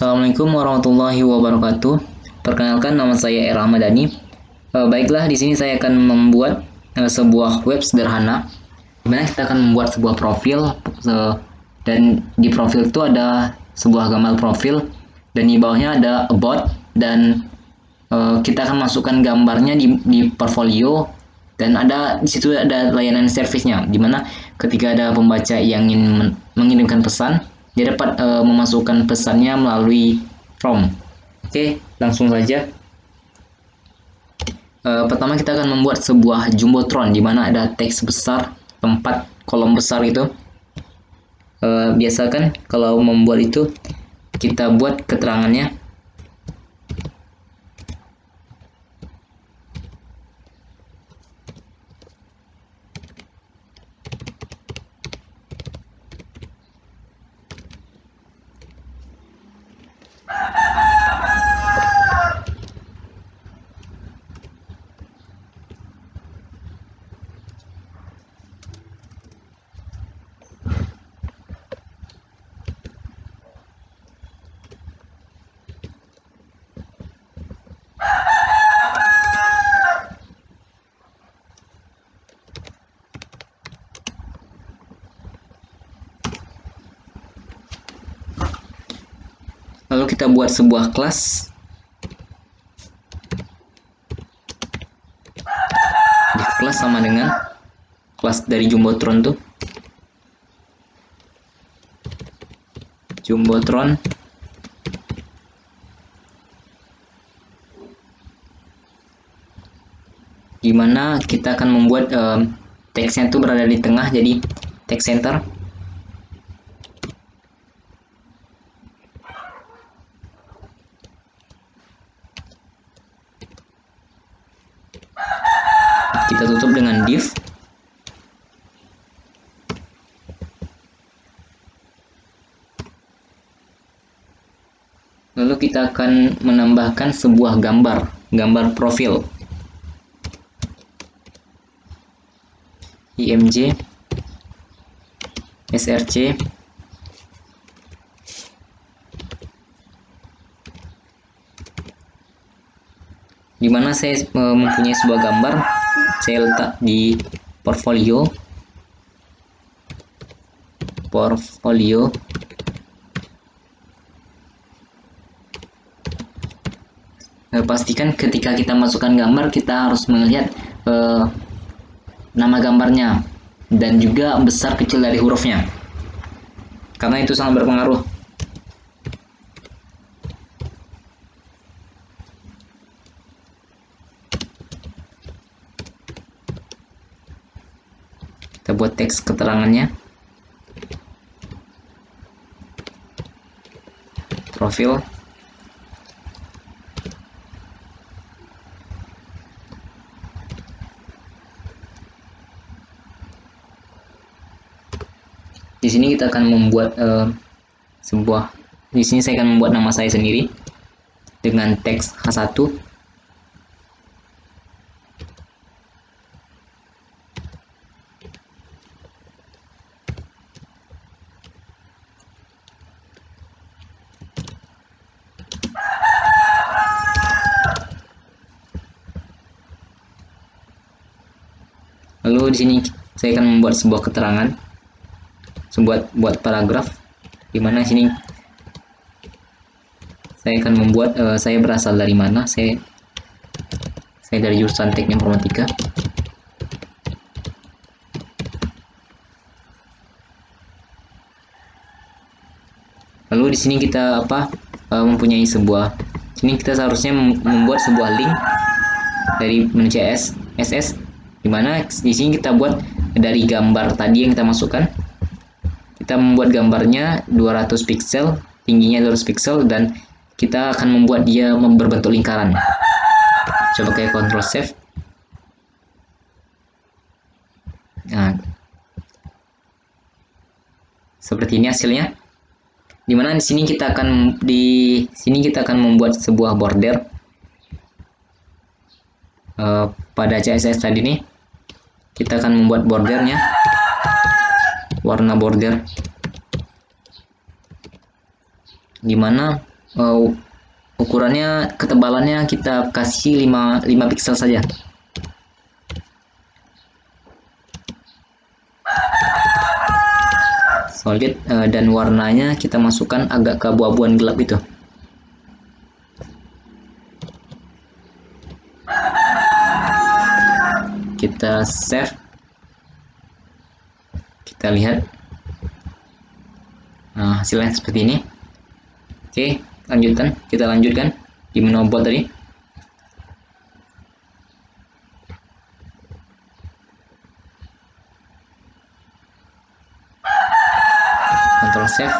Assalamualaikum warahmatullahi wabarakatuh. Perkenalkan, nama saya R. Ahmadani. Baiklah, di sini saya akan membuat sebuah web sederhana. Dimana kita akan membuat sebuah profil, dan di profil itu ada sebuah gambar profil, dan di bawahnya ada about, dan kita akan masukkan gambarnya di portfolio, dan di situ ada layanan servisnya, dimana ketika ada pembaca yang ingin mengirimkan pesan, dia dapat memasukkan pesannya melalui form. Oke, langsung saja. Pertama kita akan membuat sebuah jumbotron di mana ada teks besar, 4 kolom besar itu. Biasakan kalau membuat itu kita buat keterangannya. Lalu kita buat sebuah kelas. Di kelas sama dengan kelas dari jumbotron tuh. Jumbotron. Dimana kita akan membuat teksnya itu berada di tengah, jadi text center. Kita tutup dengan div. Lalu kita akan menambahkan sebuah gambar profil. IMG, SRC, dimana saya mempunyai sebuah gambar, saya letak di portfolio. Pastikan ketika kita masukkan gambar, kita harus melihat nama gambarnya dan juga besar kecil dari hurufnya, karena itu sangat berpengaruh. Kita buat teks keterangannya, profil. Di sini kita akan membuat di sini saya akan membuat nama saya sendiri dengan teks H1. Lalu di sini saya akan membuat sebuah keterangan, buat paragraf, dimana sini saya akan membuat saya berasal dari mana. Saya dari jurusan Teknik Informatika. Lalu di sini kita mempunyai sini kita seharusnya membuat sebuah link dari menu CSS, dimana di sini kita buat dari gambar tadi yang kita masukkan. Kita membuat gambarnya 200 pixel, tingginya 200 pixel, dan kita akan membuat dia berbentuk lingkaran. Coba kayak Ctrl Save. Nah, seperti ini hasilnya. Dimana di sini kita akan membuat sebuah border pada CSS tadi nih. Kita akan membuat bordernya, warna border, dimana ukurannya, ketebalannya kita kasih 5 piksel saja. Solid, dan warnanya kita masukkan agak keabu-abuan gelap itu. Kita save, kita lihat. Nah, hasilnya seperti ini. Oke, kita lanjutkan di menu bot tadi. Ctrl save.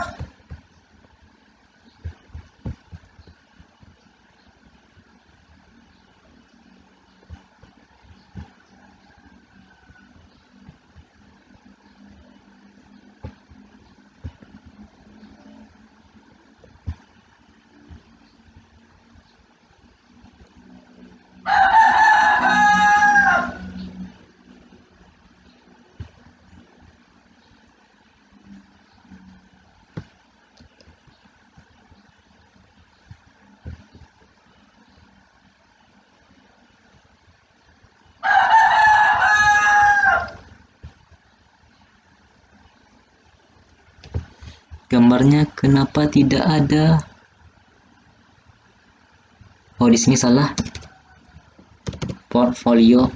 Gambarnya kenapa tidak ada? Oh, di sini salah. Portfolio.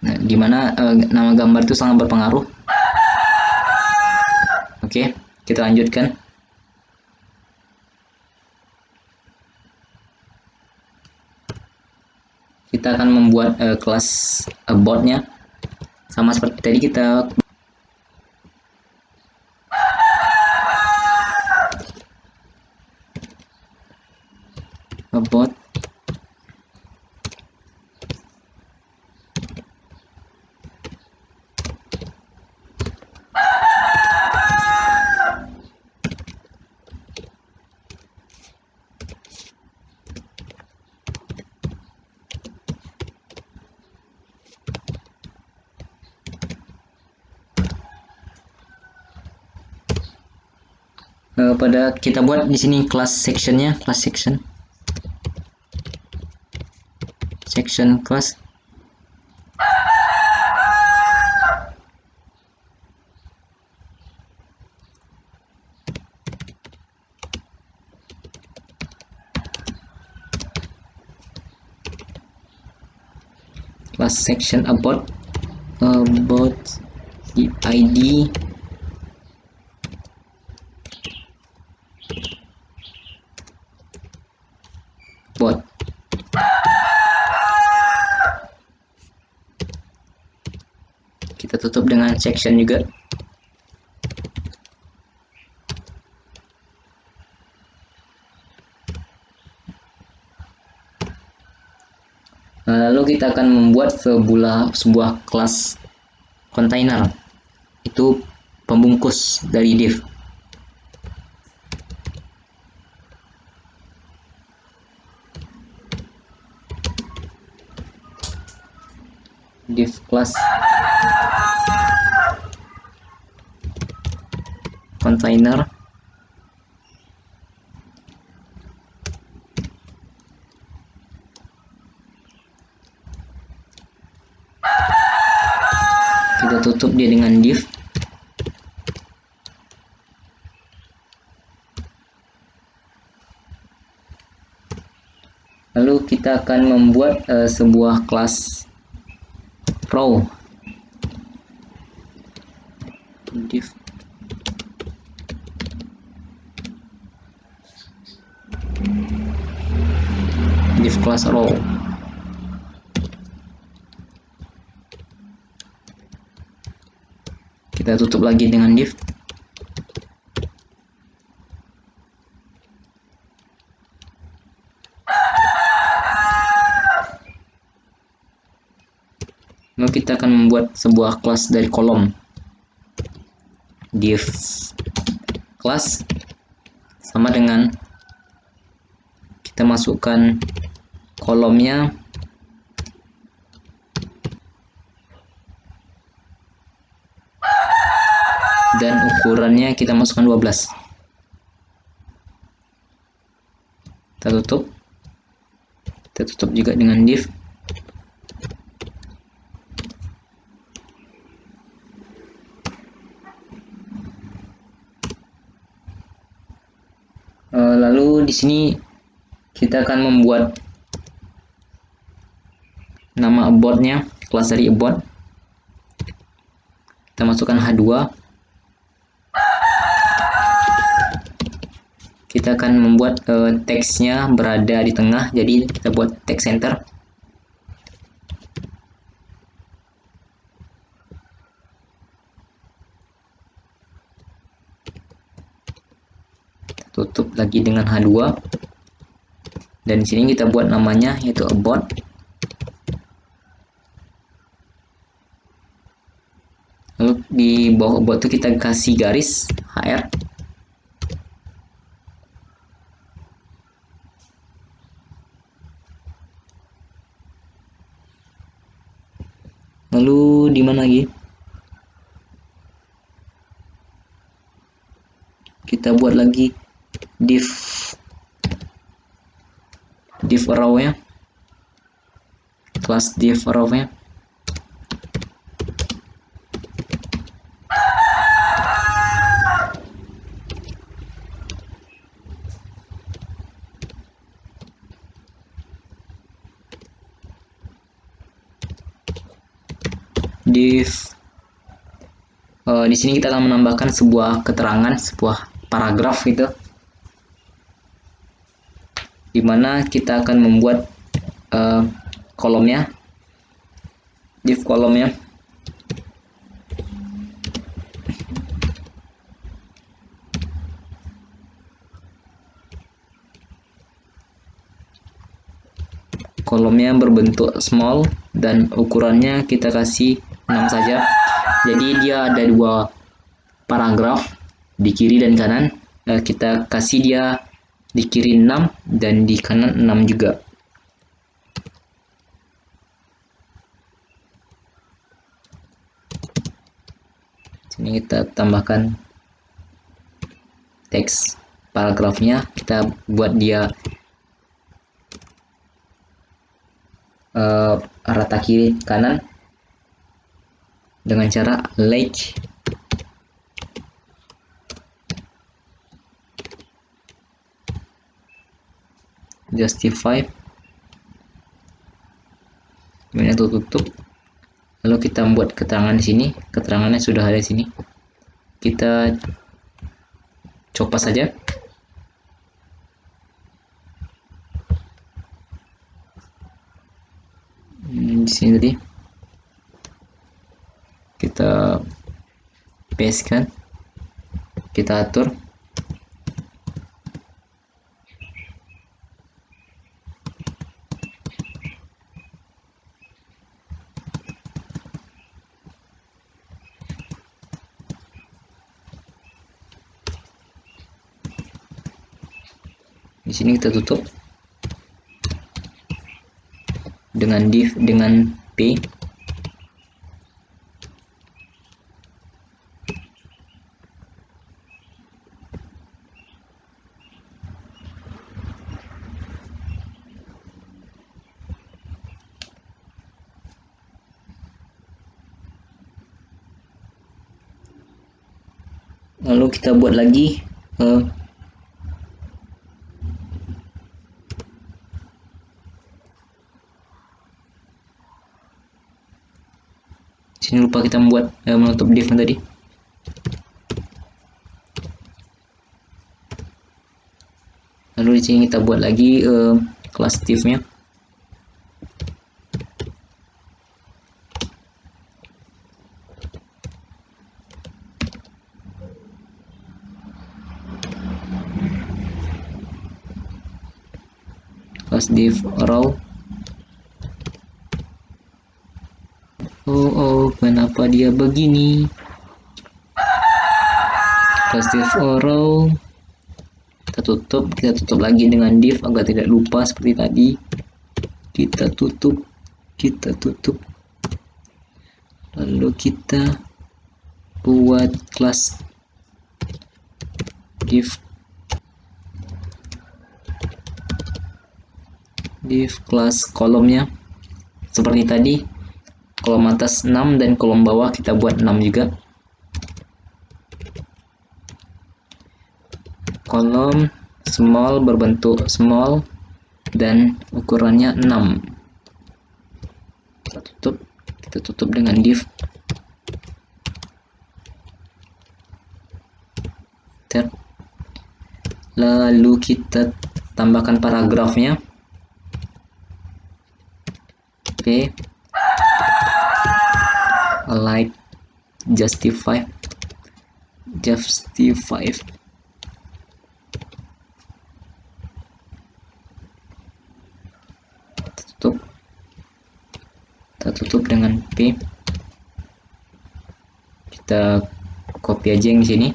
Nah, dimana nama gambar itu sangat berpengaruh. Oke, kita lanjutkan. Kita akan membuat kelas botnya sama seperti tadi. Kita bot pada kita buat di sini class sectionnya, class section class. Class section about the ID bot. Kita tutup dengan section juga. Lalu kita akan membuat sebuah kelas container, itu pembungkus dari div. Div class container. Kita tutup dia dengan div. Lalu kita akan membuat sebuah kelas row. Div class row. Kita tutup lagi dengan div. Lalu kita akan membuat sebuah kelas dari kolom. Div class sama dengan kita masukkan kolomnya dan ukurannya kita masukkan 12. Kita tutup juga dengan div. Lalu di sini kita akan membuat nama about-nya, kelas dari about. Kita masukkan H2. Kita akan membuat teksnya berada di tengah, jadi kita buat text center. Tutup lagi dengan H2, dan di sini kita buat namanya yaitu about. Lalu di bawah about itu kita kasih garis HR. Lalu di mana lagi? Kita buat lagi div arrow-nya, kelas div arrow-nya. Di sini kita akan menambahkan sebuah keterangan, sebuah paragraf gitu, dimana kita akan membuat kolomnya, div kolomnya. Kolomnya berbentuk small dan ukurannya kita kasih 6 saja. Jadi dia ada 2 paragraf di kiri dan kanan. Kita kasih dia di kiri 6 dan di kanan 6 juga. Sini kita tambahkan teks paragrafnya, kita buat dia rata kiri kanan dengan cara like. Justify, kemudian tutup. Lalu kita membuat keterangan di sini. Keterangannya sudah ada di sini. Kita copot saja. Di sini tadi kita paste kan, kita atur. Di sini kita tutup dengan div dengan P. Lalu kita buat lagi sini lupa kita membuat menutup div tadi. Lalu di sini kita buat lagi kelas div-nya. Kelas div row. Oh, kenapa dia begini? Kelas div row. Kita tutup lagi dengan div agar tidak lupa seperti tadi. Kita tutup. Lalu kita buat kelas div kelas kolomnya seperti tadi, kolom atas 6 dan kolom bawah kita buat 6 juga. Kolom small berbentuk small dan ukurannya 6. Kita tutup dengan div. Lalu kita tambahkan paragrafnya. P like justify kita tutup dengan P. Kita copy aja yang di sini,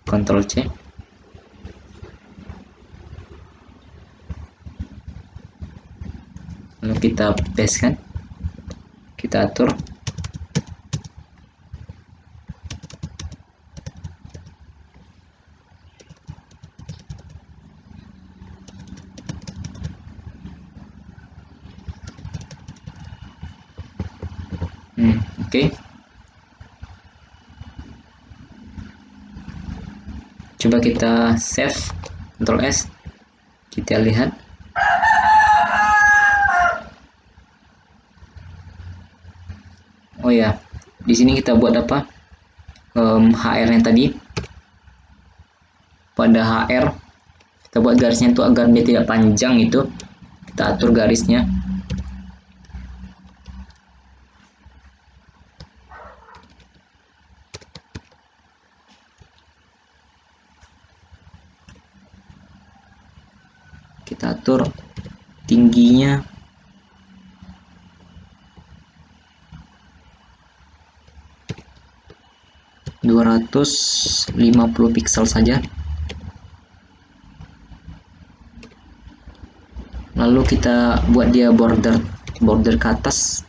Ctrl C. Lalu kita paste kan, kita atur. Oke. Coba kita save, Ctrl S, kita lihat. Oh ya, di sini kita buat apa? HR-nya tadi. Pada HR kita buat garisnya itu agar dia tidak panjang, itu kita atur garisnya. Kita atur tingginya 250 piksel saja. Lalu kita buat dia border ke atas,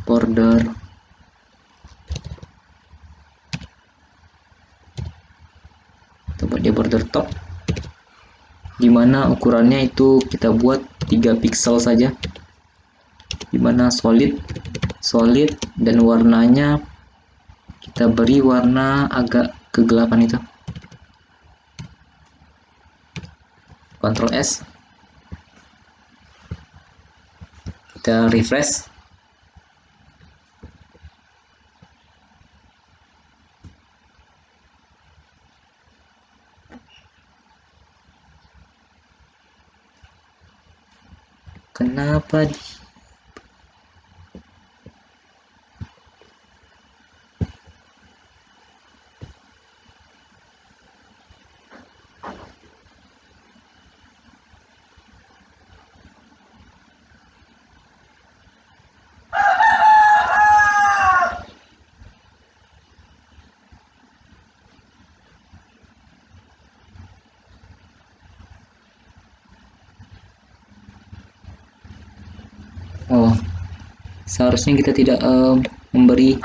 border kita buat dia border top, dimana ukurannya itu kita buat 3 piksel saja, dimana solid dan warnanya kita beri warna agak kegelapan itu. Ctrl S, kita refresh. Kenapa oh, seharusnya kita tidak memberi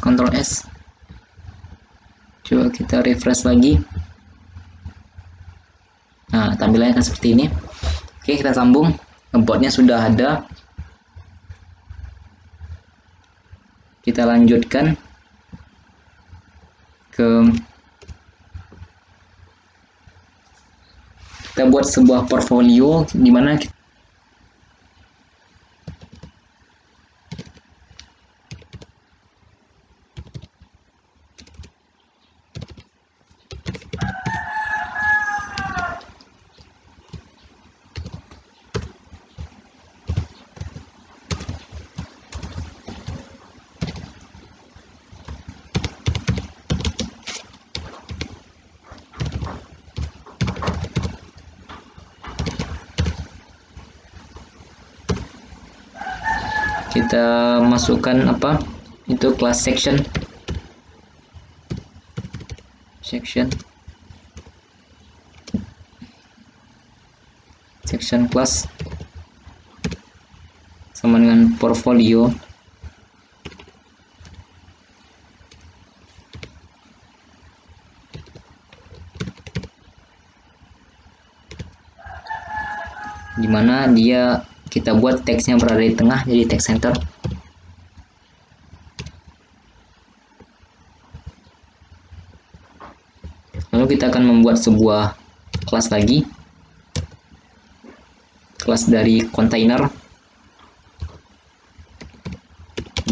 Ctrl S. Coba kita refresh lagi. Nah, tampilannya akan seperti ini. Oke, kita sambung. Boardnya sudah ada. Kita lanjutkan ke kita buat sebuah portfolio di mana kita masukkan apa itu class section class sama dengan portfolio. Dimana dia kita buat teksnya berada di tengah, jadi text center. Lalu kita akan membuat sebuah kelas lagi, kelas dari container,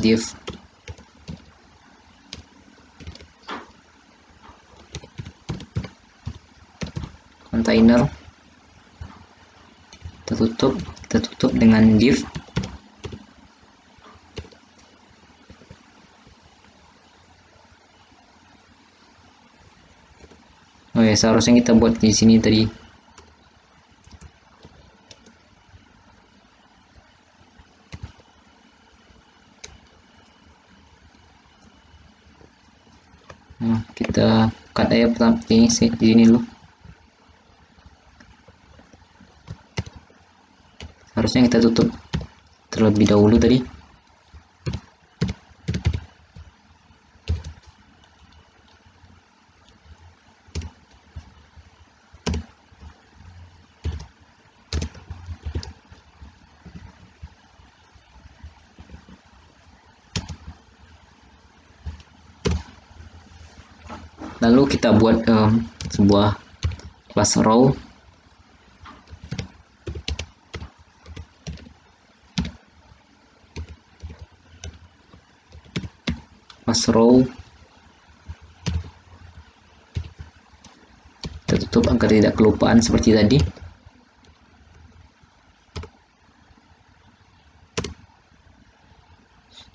div container, kita tutup dengan div. Oh ya, seharusnya kita buat di sini tadi. Nah, kita cut aja ini di sini dulu. Harusnya kita tutup terlebih dahulu tadi. Lalu kita buat sebuah class row. Kita tutup agar tidak kelupaan seperti tadi.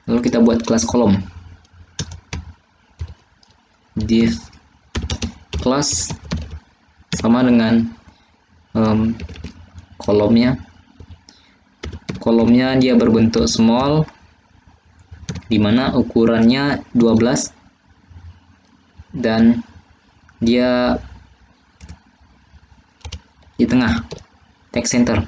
Lalu kita buat kelas kolom, div kelas sama dengan kolomnya dia berbentuk small, dimana ukurannya 12 dan dia di tengah text center.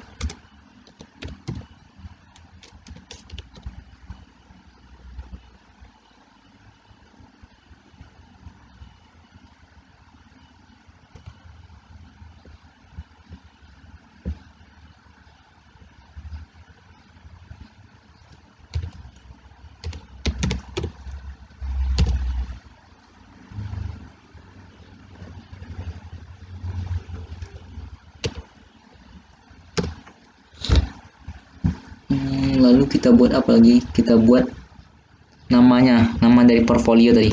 Lalu kita buat apa lagi? Kita buat nama dari portfolio tadi.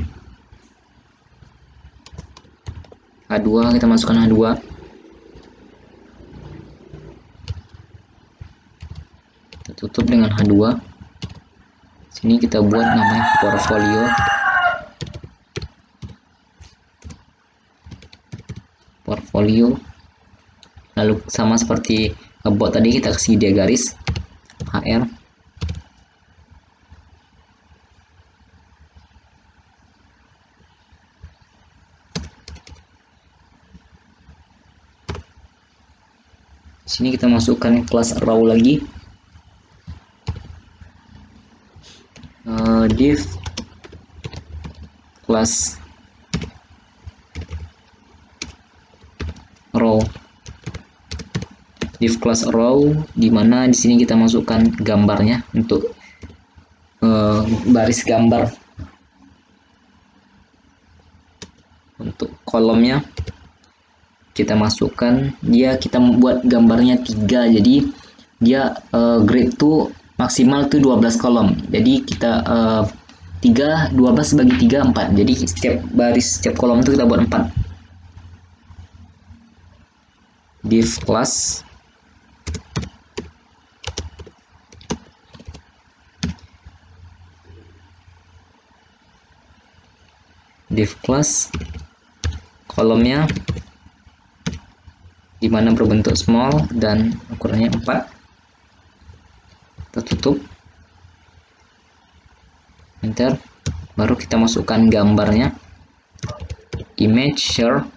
H2, kita masukkan H2. Kita tutup dengan H2. Sini kita buat namanya portfolio. Lalu sama seperti about tadi, kita kasih dia garis HR. Sini kita masukkan kelas row lagi, div kelas row, dimana di sini kita masukkan gambarnya untuk baris gambar. Untuk kolomnya kita masukkan kita membuat gambarnya 3, jadi dia grid tuh maksimal tuh 12 kolom, jadi kita 12 bagi 3 4, jadi setiap kolom itu kita buat 4. Div class kolomnya dimana berbentuk small dan ukurannya 4. Kita tutup. enter, baru kita masukkan gambarnya, image share,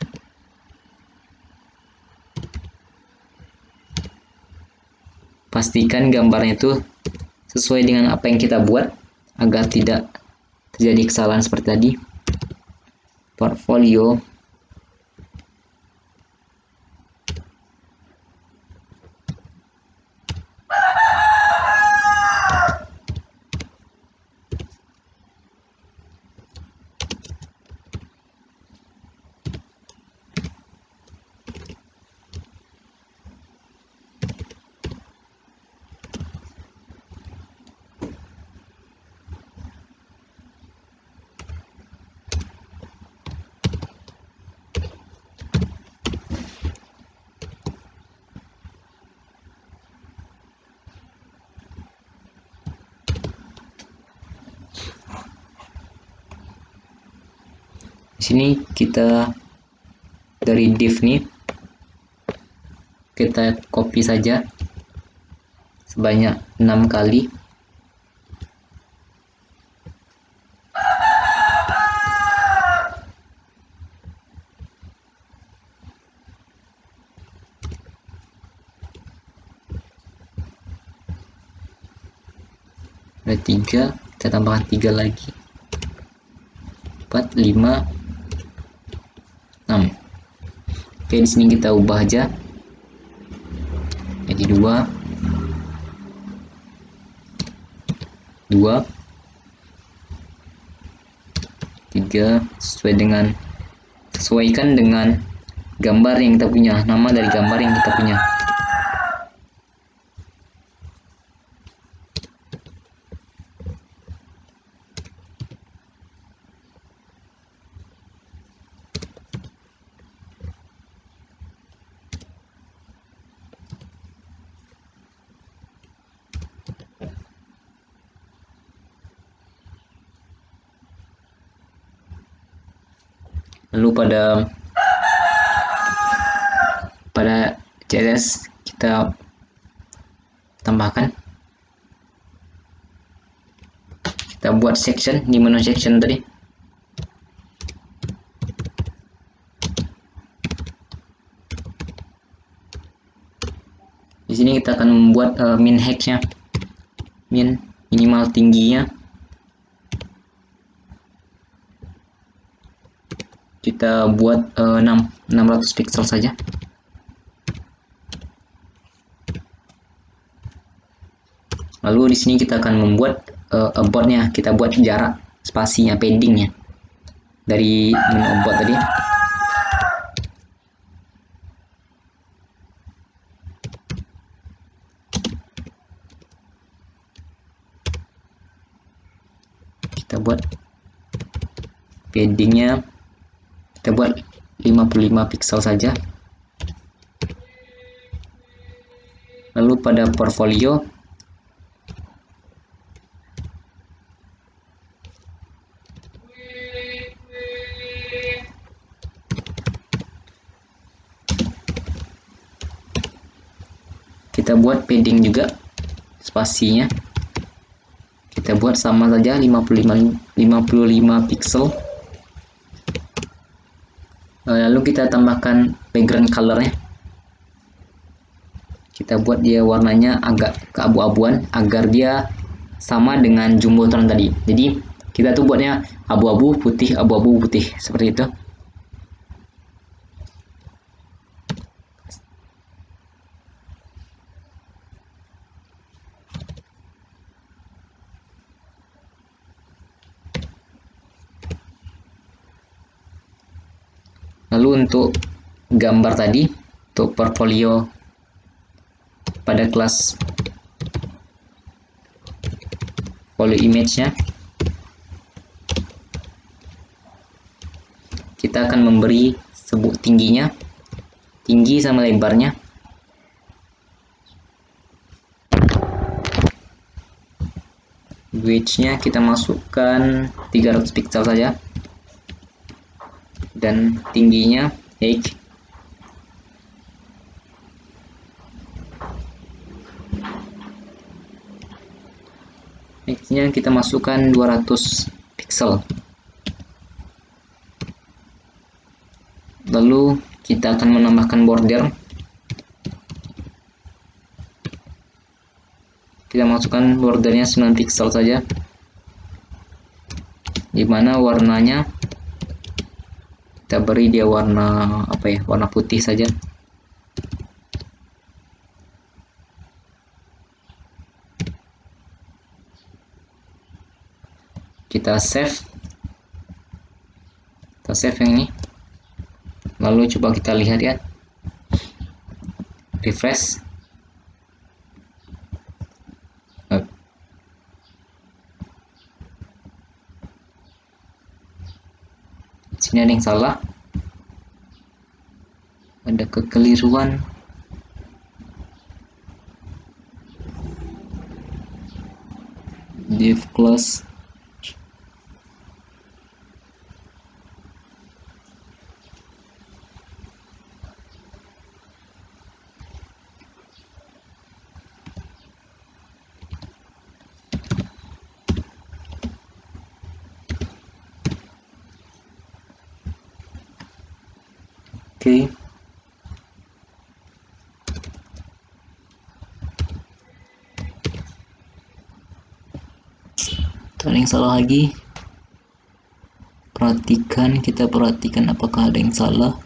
pastikan gambarnya itu sesuai dengan apa yang kita buat agar tidak terjadi kesalahan seperti tadi. Portfolio, di sini kita dari div nih kita copy saja sebanyak 6 kali. Ada 3, kita tambahkan 3 lagi, 4, 5, 6. Oke, di sini kita ubah aja jadi 2, 3, sesuaikan dengan gambar yang kita punya, nama dari gambar yang kita punya. Lalu pada CSS kita tambahkan, kita buat section di menu section tadi. Di sini kita akan membuat min height-nya, minimal tingginya kita buat 600 pixel saja. Lalu di sini kita akan membuat about-nya, kita buat jarak, spasinya, paddingnya dari menu about tadi. Kita buat paddingnya, kita buat 55 pixel saja. Lalu pada portfolio kita buat padding juga, spasinya kita buat sama saja 55 pixel. Lalu kita tambahkan background colornya, kita buat dia warnanya agak keabu-abuan agar dia sama dengan jumbotron tadi. Jadi kita tuh buatnya abu-abu putih, abu-abu putih, seperti itu. Lalu untuk gambar tadi, untuk portfolio pada kelas follow image-nya, kita akan memberi sebut tingginya, tinggi sama lebarnya. Width-nya kita masukkan 300 pixel saja. Dan tingginya height. Height-nya bordernya kita masukkan 200 pixel. Lalu kita akan menambahkan border. Kita masukkan bordernya 9 pixel saja, dimana warnanya kita beri dia warna apa ya, warna putih saja. Kita save yang ini, lalu coba kita lihat ya, refresh. Sini ada yang salah, ada kekeliruan. Div class Oke. Ada yang salah lagi. Kita perhatikan apakah ada yang salah.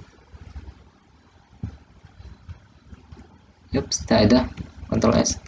Yups, tidak ada. Ctrl S.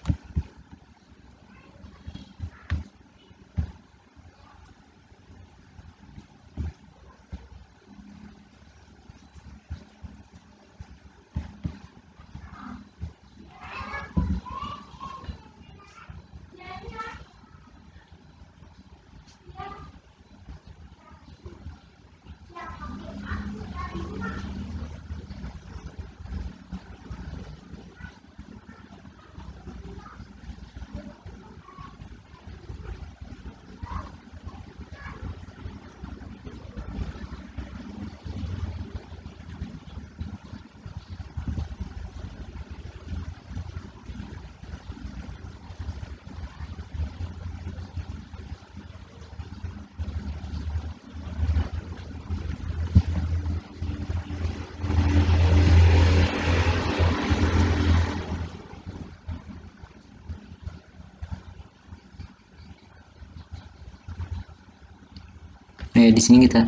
Nah, di sini kita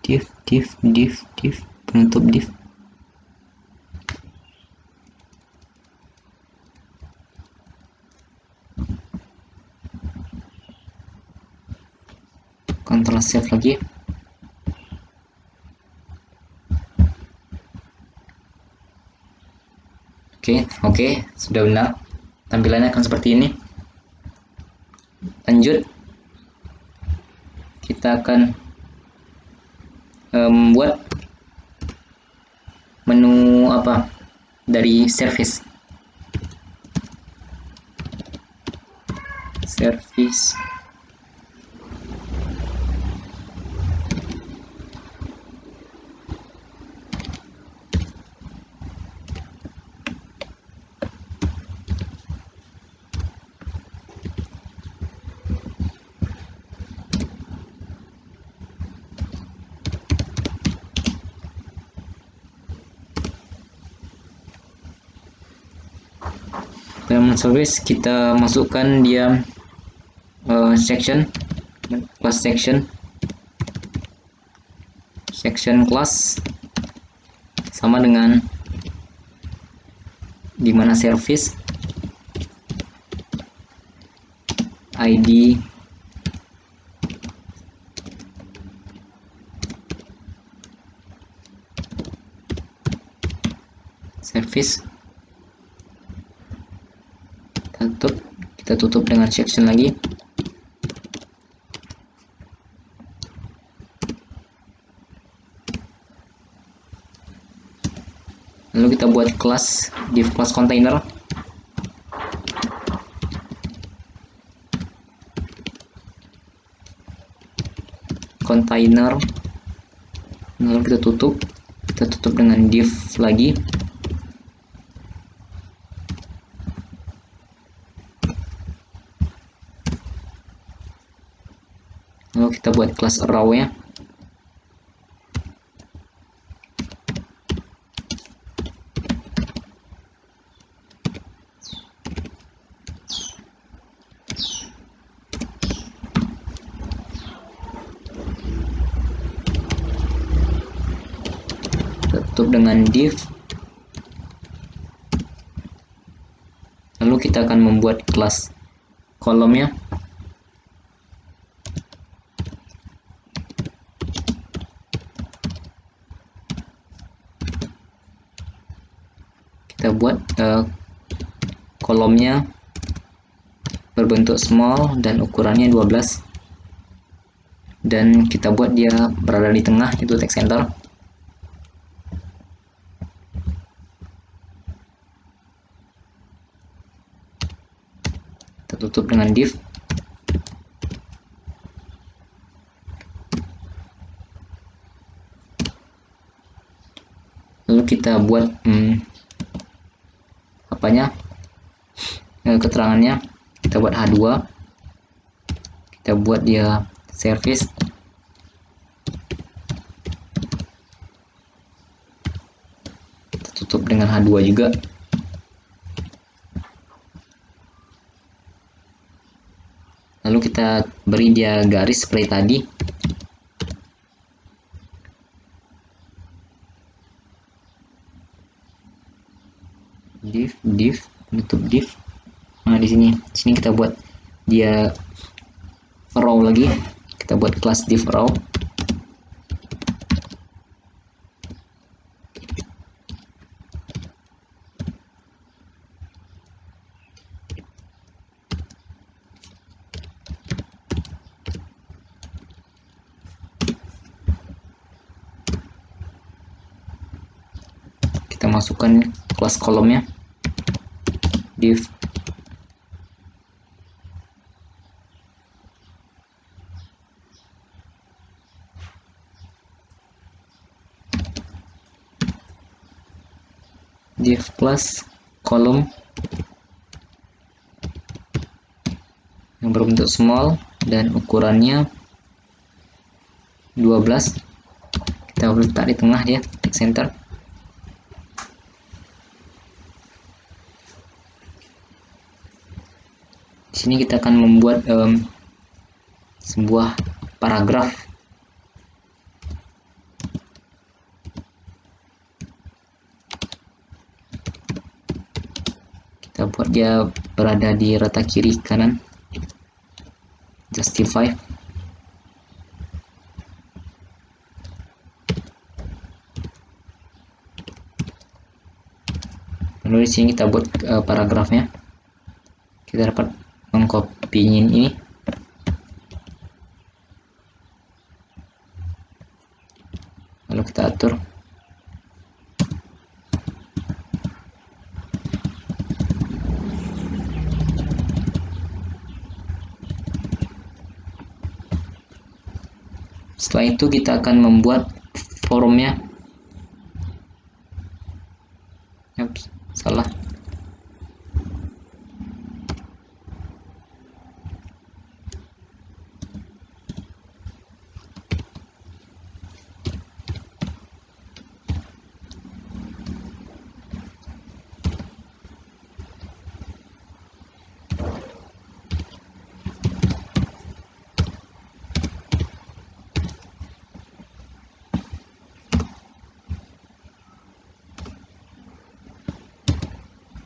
div penutup div. Ctrl save lagi. Oke, sudah benar. Tampilannya akan seperti ini. Lanjut, kita akan membuat menu apa dari service. Dalam service kita masukkan dia section class sama dengan dimana service ID service. Kita tutup dengan section lagi. Lalu kita buat kelas div class container. Lalu kita tutup. Kita tutup dengan div lagi. Lalu kita buat kelas arrow ya. Tutup dengan div. Lalu kita akan membuat kelas kolomnya. Kita buat kolomnya berbentuk small dan ukurannya 12, dan kita buat dia berada di tengah, itu text center. Kita tutup dengan div. Lalu kita buat keterangannya. Kita buat H2, kita buat dia service, kita tutup dengan H2 juga. Lalu kita beri dia garis seperti tadi. Div, tutup div. Nah, di sini kita buat dia row lagi. Kita buat kelas div row. Kita masukkan kelas kolomnya, div. Div plus kolom yang berbentuk small dan ukurannya 12. Kita letak di tengah dia, text center. Di sini kita akan membuat sebuah paragraf. Kita buat dia berada di rata kiri kanan. Justify. Lalu di sini kita buat paragrafnya. Kita dapat mengcopy ini. Lalu kita atur. Setelah itu kita akan membuat forumnya. Ups, salah.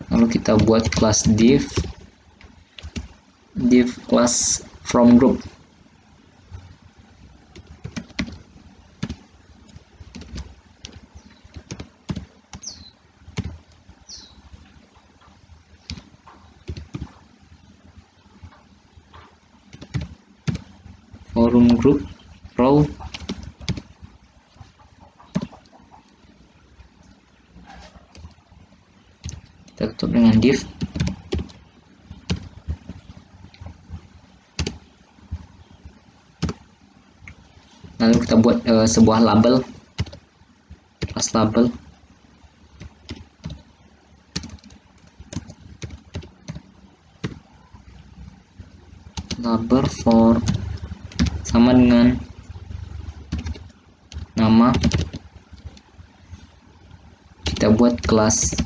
Lalu kita buat kelas div class from group. Forum group row. Kita tutup dengan div. Lalu kita buat sebuah label, kelas label. Label for sama dengan nama, kita buat kelas.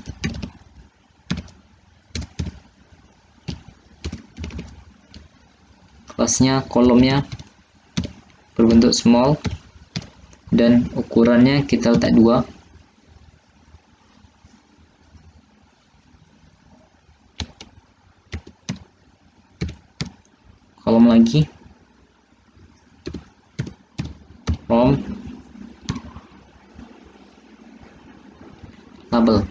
Kelasnya, kolomnya berbentuk small dan ukurannya kita letak 2. Kolom lagi, from label,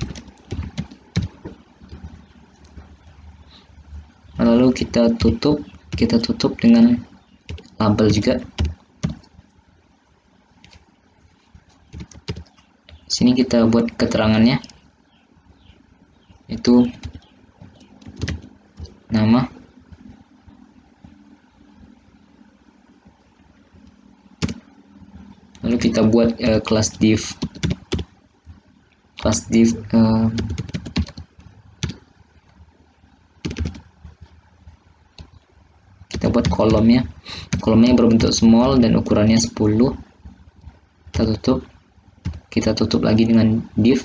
lalu kita tutup dengan label juga. Sini kita buat keterangannya, itu nama, lalu kita buat kelas div. Kita buat kolomnya berbentuk small dan ukurannya 10. Kita tutup lagi dengan div.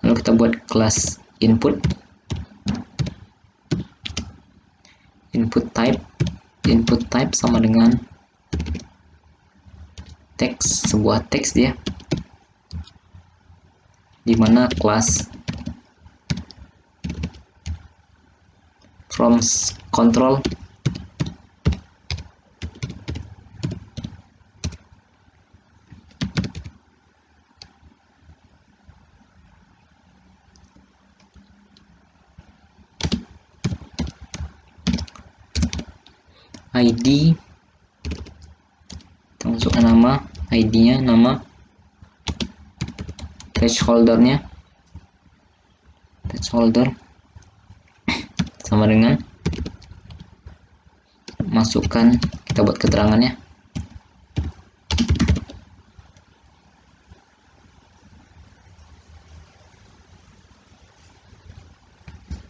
Lalu kita buat kelas input type sama dengan teks, sebuah teks dia, dimana kelas from control ID, kita masukkan nama, ID-nya nama, placeholder sama dengan, masukkan, kita buat keterangannya,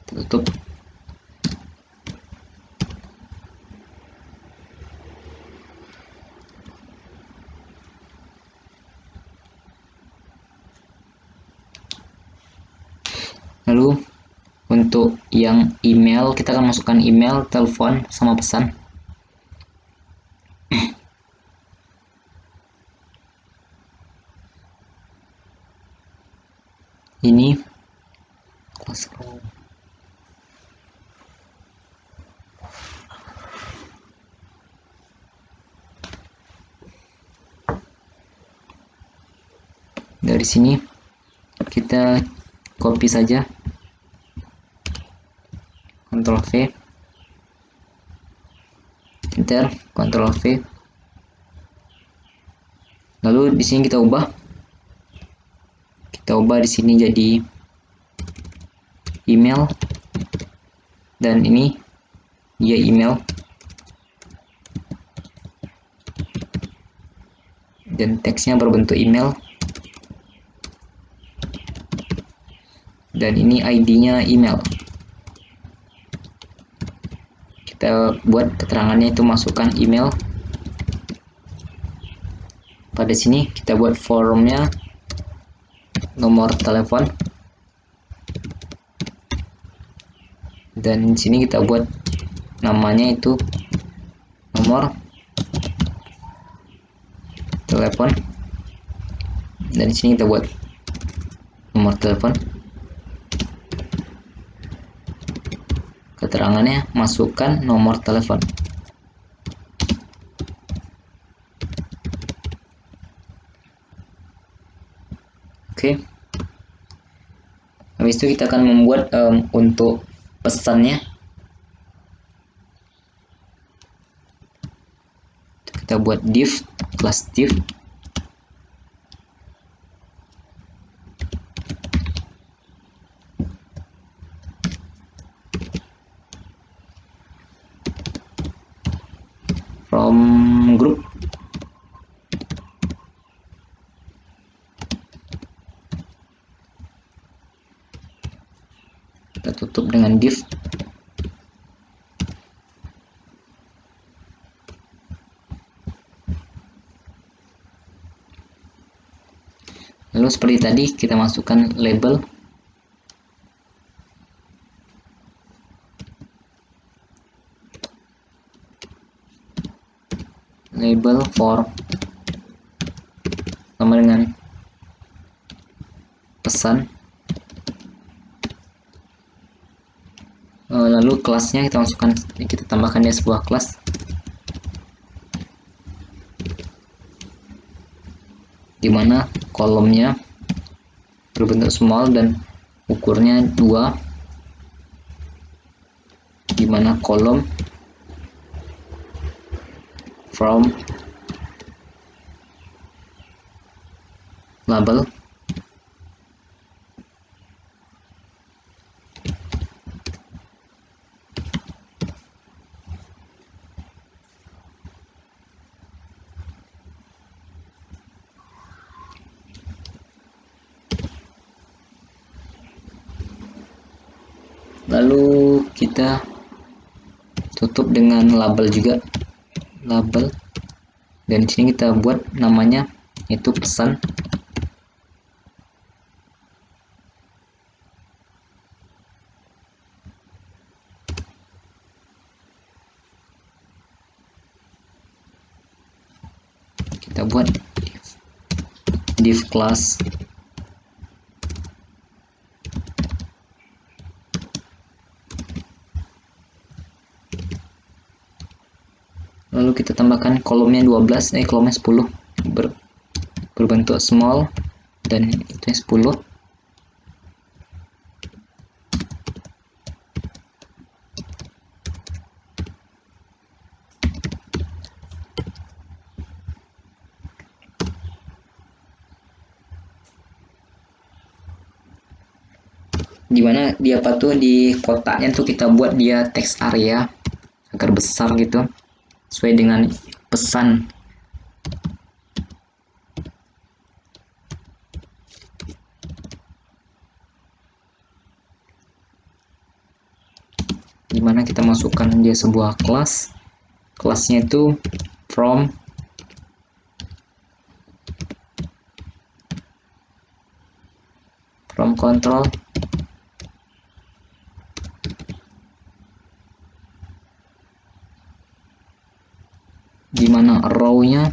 tutup. Lalu untuk yang email, kita akan masukkan email, telepon, sama pesan. Ini classroom. Dari sini kita copy saja, Ctrl V, Enter, Ctrl V. Lalu di sini kita ubah di sini jadi email, dan ini dia email, dan teksnya berbentuk email, dan ini ID-nya email. Kita buat keterangannya itu masukkan email. Pada sini kita buat formnya nomor telepon, dan di sini kita buat namanya itu nomor telepon, dan di sini kita buat nomor telepon. Keterangannya masukkan nomor telepon. Oke. Habis itu kita akan membuat untuk pesannya. Kita buat div, kelas div. tutup dengan div. Lalu seperti tadi kita masukkan label. Label for sama dengan pesan. Lalu kelasnya kita masukkan, kita tambahkan dia sebuah kelas. Dimana kolomnya berbentuk small dan ukurnya 2, dimana kolom from label lalu kita tutup dengan label juga, label, dan di sini kita buat namanya itu pesan. Kita buat div class lalu kita tambahkan kolomnya 12, kolomnya 10 berbentuk small dan itu 10. Dimana dia tuh di kotaknya tuh kita buat dia text area agar besar gitu sesuai dengan pesan. Dimana kita masukkan dia sebuah kelas, kelasnya itu from control, dimana row-nya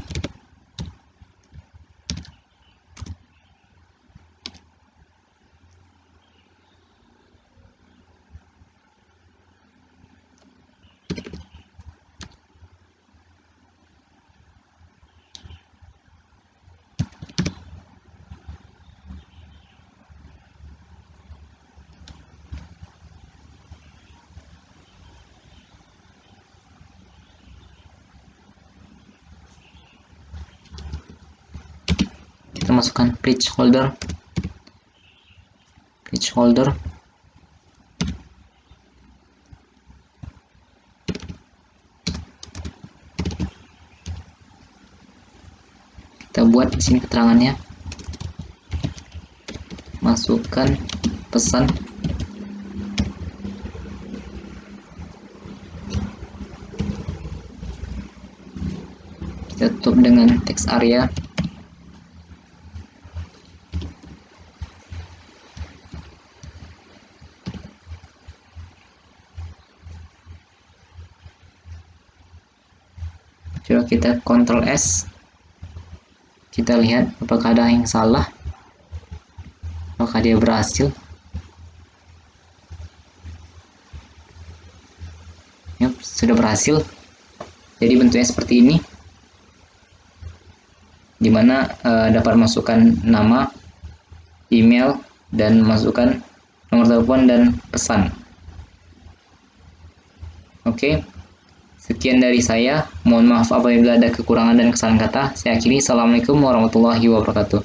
kita masukkan placeholder. Kita buat di sini keterangannya, masukkan pesan, kita tutup dengan text area. Coba kita Ctrl S, kita lihat apakah ada yang salah, apakah dia berhasil. Yap, sudah berhasil. Jadi bentuknya seperti ini, dimana dapat masukkan nama, email, dan masukkan nomor telepon dan pesan. Oke. Sekian dari saya, mohon maaf apabila ada kekurangan dan kesalahan kata. Saya akhiri, assalamualaikum warahmatullahi wabarakatuh.